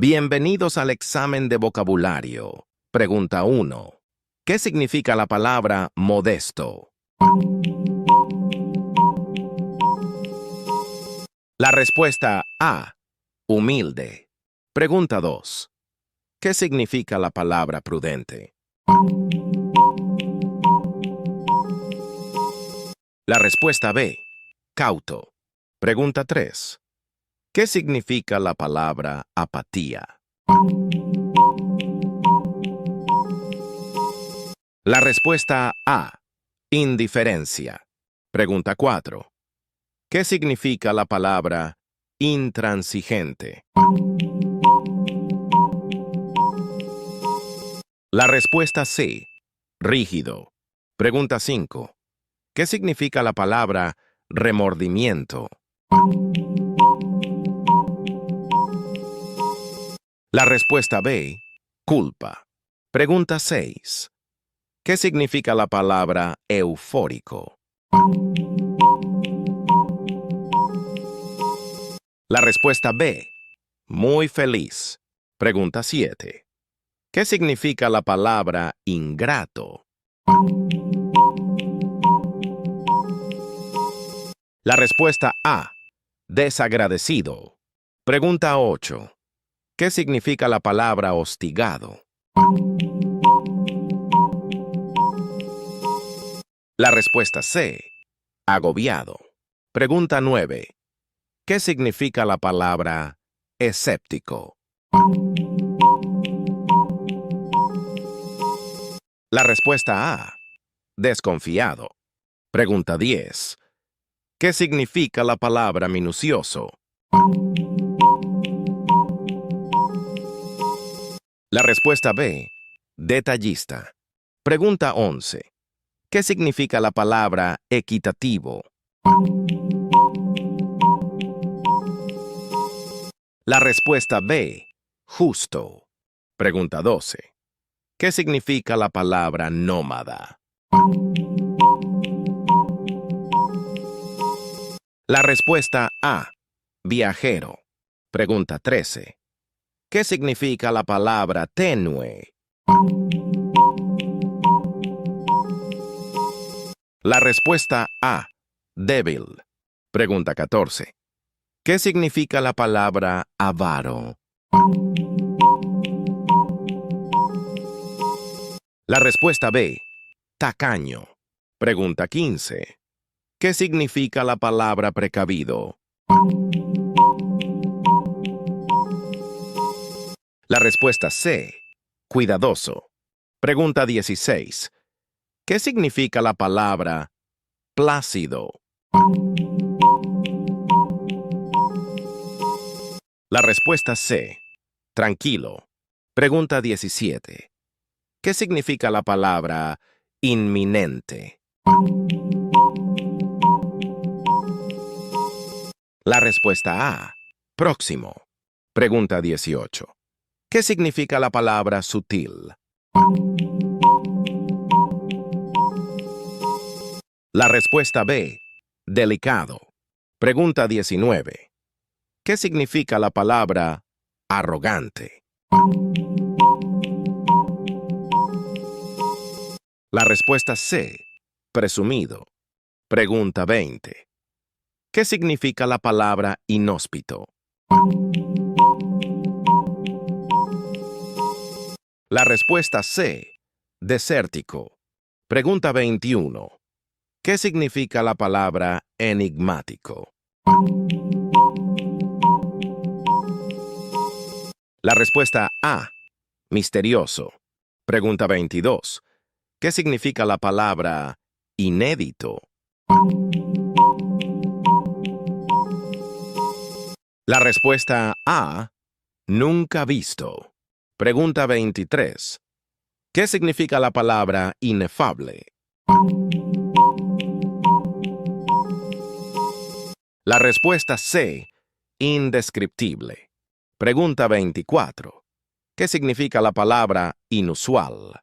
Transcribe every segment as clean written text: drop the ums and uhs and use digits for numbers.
Bienvenidos al examen de vocabulario. Pregunta 1. ¿Qué significa la palabra modesto? La respuesta A. Humilde. Pregunta 2. ¿Qué significa la palabra prudente? La respuesta B. Cauto. Pregunta 3. ¿Qué significa la palabra apatía? La respuesta A. Indiferencia. Pregunta 4. ¿Qué significa la palabra intransigente? La respuesta C. Rígido. Pregunta 5. ¿Qué significa la palabra remordimiento? La respuesta B. Culpa. Pregunta 6. ¿Qué significa la palabra eufórico? La respuesta B. Muy feliz. Pregunta 7. ¿Qué significa la palabra ingrato? La respuesta A. Desagradecido. Pregunta 8. ¿Qué significa la palabra hostigado? La respuesta C. Agobiado. Pregunta 9. ¿Qué significa la palabra escéptico? La respuesta A. Desconfiado. Pregunta 10. ¿Qué significa la palabra minucioso? La respuesta B. Detallista. Pregunta 11. ¿Qué significa la palabra equitativo? La respuesta B. Justo. Pregunta 12. ¿Qué significa la palabra nómada? La respuesta A. Viajero. Pregunta 13. ¿Qué significa la palabra tenue? La respuesta A. Débil. Pregunta 14. ¿Qué significa la palabra avaro? La respuesta B. Tacaño. Pregunta 15. ¿Qué significa la palabra precavido? La respuesta C. Cuidadoso. Pregunta 16. ¿Qué significa la palabra plácido? La respuesta C. Tranquilo. Pregunta 17. ¿Qué significa la palabra inminente? La respuesta A. Próximo. Pregunta 18. ¿Qué significa la palabra sutil? La respuesta B. Delicado. Pregunta 19. ¿Qué significa la palabra arrogante? La respuesta C. Presumido. Pregunta 20. ¿Qué significa la palabra inhóspito? La respuesta C. Desértico. Pregunta 21. ¿Qué significa la palabra enigmático? La respuesta A. Misterioso. Pregunta 22. ¿Qué significa la palabra inédito? La respuesta A. Nunca visto. Pregunta 23. ¿Qué significa la palabra inefable? La respuesta C. Indescriptible. Pregunta 24. ¿Qué significa la palabra inusual?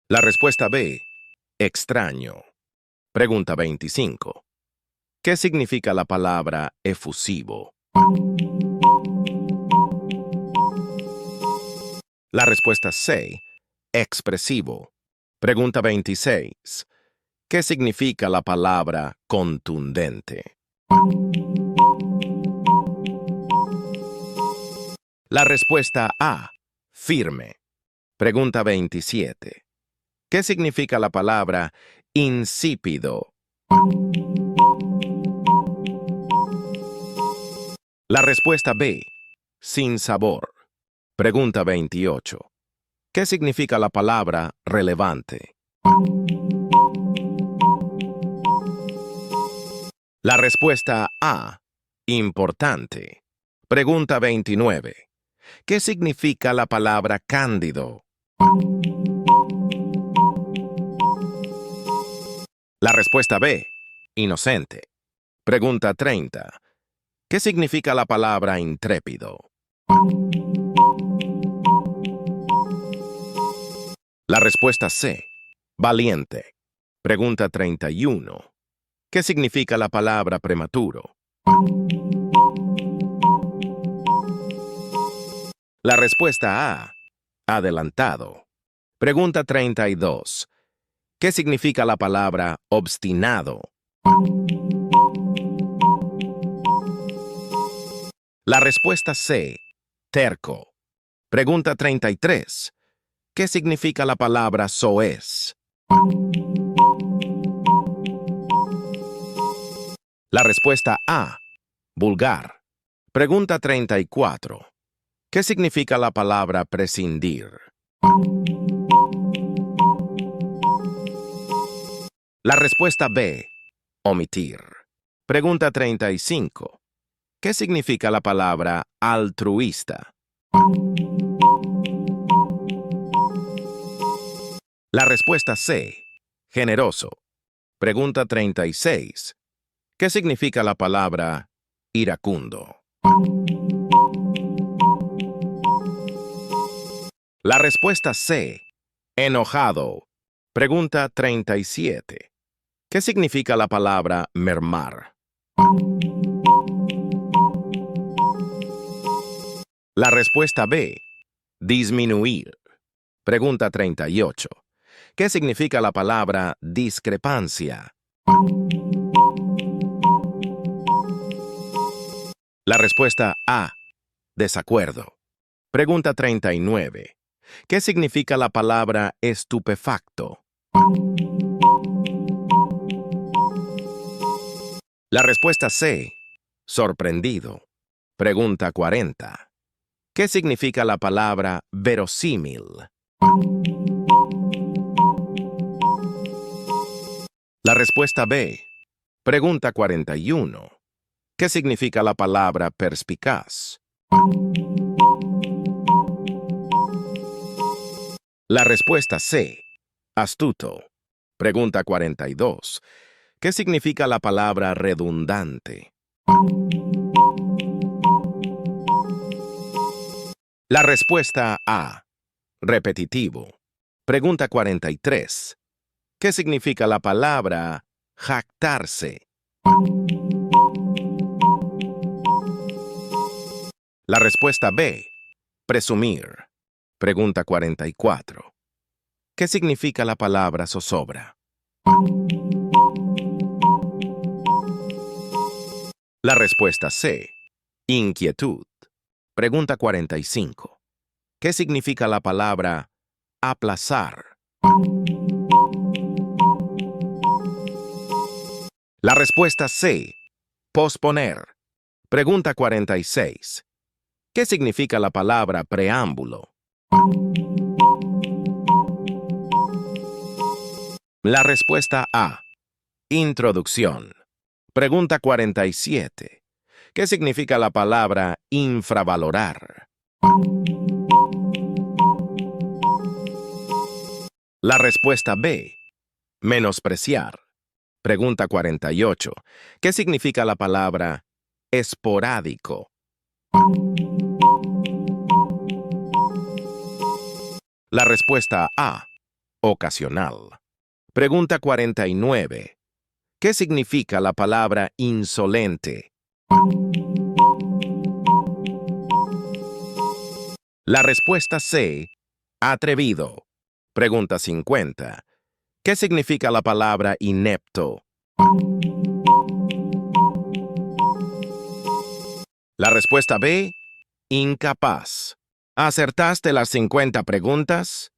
La respuesta B. Extraño. Pregunta 25. ¿Qué significa la palabra efusivo? La respuesta C. Expresivo. Pregunta 26. ¿Qué significa la palabra contundente? La respuesta A. Firme. Pregunta 27. ¿Qué significa la palabra insípido? La respuesta B. Sin sabor. Pregunta 28. ¿Qué significa la palabra relevante? La respuesta A. Importante. Pregunta 29. ¿Qué significa la palabra cándido? La respuesta B. Inocente. Pregunta 30. ¿Qué significa la palabra intrépido? La respuesta C. Valiente. Pregunta 31. ¿Qué significa la palabra prematuro? La respuesta A. Adelantado. Pregunta 32. ¿Qué significa la palabra obstinado? La respuesta C. Terco. Pregunta 33. ¿Qué significa la palabra soez? La respuesta A. Vulgar. Pregunta 34. ¿Qué significa la palabra prescindir? La respuesta B. Omitir. Pregunta 35. ¿Qué significa la palabra altruista? La respuesta C. Generoso. Pregunta 36. ¿Qué significa la palabra iracundo? La respuesta C. Enojado. Pregunta 37. ¿Qué significa la palabra mermar? La respuesta B. Disminuir. Pregunta 38. ¿Qué significa la palabra discrepancia? La respuesta A. Desacuerdo. Pregunta 39. ¿Qué significa la palabra estupefacto? La respuesta C. Sorprendido. Pregunta 40. ¿Qué significa la palabra verosímil? La respuesta B. Pregunta 41. ¿Qué significa la palabra perspicaz? La respuesta C. Astuto. Pregunta 42. ¿Qué significa la palabra redundante? La respuesta A. Repetitivo. Pregunta 43. ¿Qué significa la palabra jactarse? La respuesta B. Presumir. Pregunta 44. ¿Qué significa la palabra zozobra? La respuesta C. Inquietud. Pregunta 45. ¿Qué significa la palabra aplazar? La respuesta C. Posponer. Pregunta 46. ¿Qué significa la palabra preámbulo? La respuesta A. Introducción. Pregunta 47. ¿Qué significa la palabra infravalorar? La respuesta B. Menospreciar. Pregunta 48. ¿Qué significa la palabra esporádico? La respuesta A. Ocasional. Pregunta 49. ¿Qué significa la palabra insolente? La respuesta C. Atrevido. Pregunta 50. ¿Qué significa la palabra inepto? La respuesta B. Incapaz. ¿Acertaste las 50 preguntas?